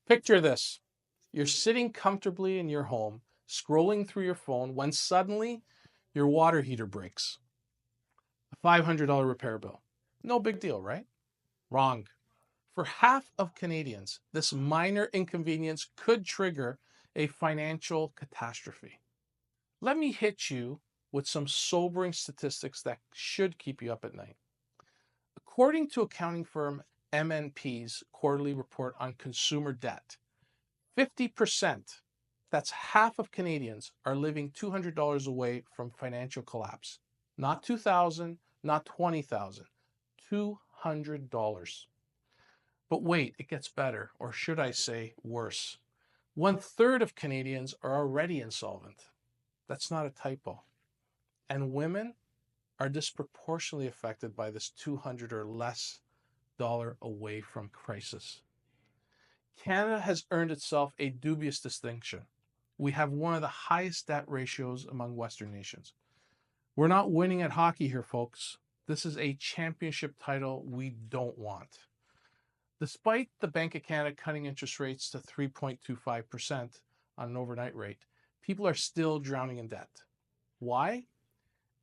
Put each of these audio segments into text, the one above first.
Picture this. You're sitting comfortably in your home, scrolling through your phone, when suddenly your water heater breaks. A $500 repair bill. No big deal, right? Wrong. For half of Canadians, this minor inconvenience could trigger a financial catastrophe. Let me hit you with some sobering statistics that should keep you up at night. According to accounting firm MNP's quarterly report on consumer debt, 50%, that's half of Canadians, are living $200 away from financial collapse. Not 2,000, not 20,000, $200. But wait, it gets better, or should I say worse. 1/3 of Canadians are already insolvent. That's not a typo. And women are disproportionately affected by this 200 or less dollar away from crisis. Canada has earned itself a dubious distinction. We have one of the highest debt ratios among Western nations. We're not winning at hockey here, folks. This is a championship title we don't want. Despite the Bank of Canada cutting interest rates to 3.25% on an overnight rate, people are still drowning in debt. Why?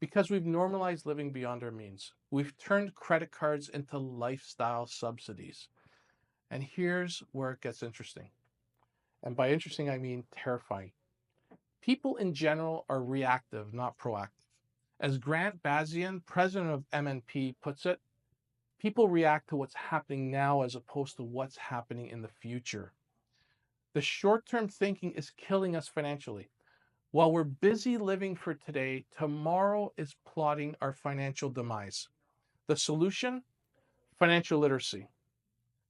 Because we've normalized living beyond our means. We've turned credit cards into lifestyle subsidies. And here's where it gets interesting. And by interesting, I mean terrifying. People in general are reactive, not proactive. As Grant Bazian, president of MNP, puts it, people react to what's happening now as opposed to what's happening in the future. The short-term thinking is killing us financially. While we're busy living for today, tomorrow is plotting our financial demise. The solution? Financial literacy.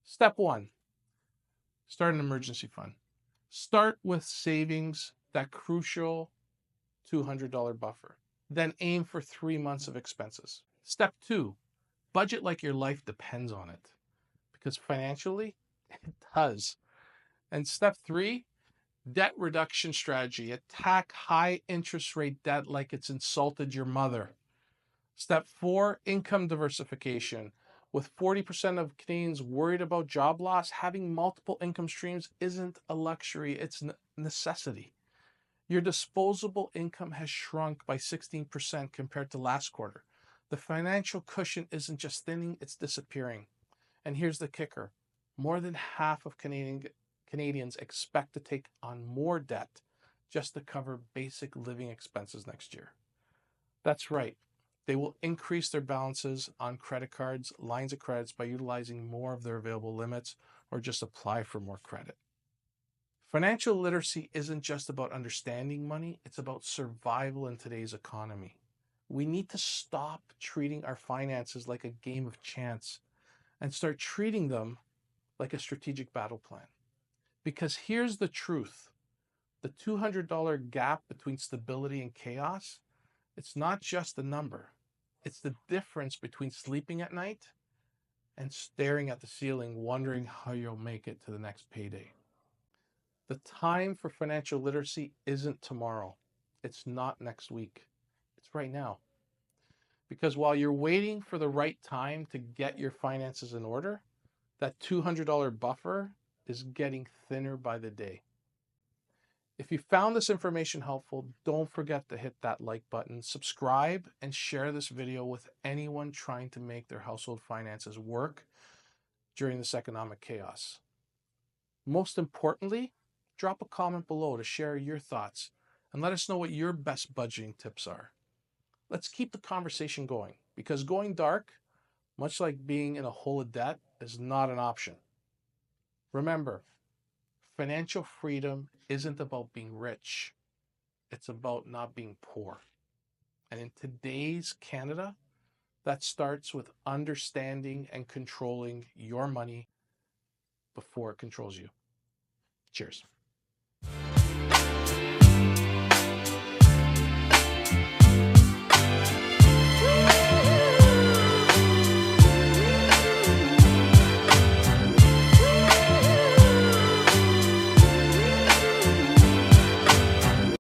Step 1, start an emergency fund. Start with savings, that crucial $200 buffer. Then aim for 3 months of expenses. Step 2, budget like your life depends on it, because financially, it does. And step 3, debt reduction strategy. Attack high interest rate debt like it's insulted your mother. Step 4, income diversification. With 40% of Canadians worried about job loss, having multiple income streams isn't a luxury, it's a necessity. Your disposable income has shrunk by 16% compared to last quarter. The financial cushion isn't just thinning, it's disappearing. And here's the kicker. More than half of Canadians expect to take on more debt just to cover basic living expenses next year. That's right. They will increase their balances on credit cards, lines of credits by utilizing more of their available limits or just apply for more credit. Financial literacy isn't just about understanding money, it's about survival in today's economy. We need to stop treating our finances like a game of chance and start treating them like a strategic battle plan. Because here's the truth. The $200 gap between stability and chaos, it's not just a number. It's the difference between sleeping at night and staring at the ceiling, wondering how you'll make it to the next payday. The time for financial literacy isn't tomorrow. It's not next week. It's right now. Because while you're waiting for the right time to get your finances in order, that $200 buffer is getting thinner by the day. If you found this information helpful, don't forget to hit that like button, subscribe, and share this video with anyone trying to make their household finances work during this economic chaos. Most importantly, drop a comment below to share your thoughts and let us know what your best budgeting tips are. Let's keep the conversation going, because going dark, much like being in a hole of debt, is not an option. Remember, financial freedom isn't about being rich. It's about not being poor. And in today's Canada, that starts with understanding and controlling your money before it controls you. Cheers.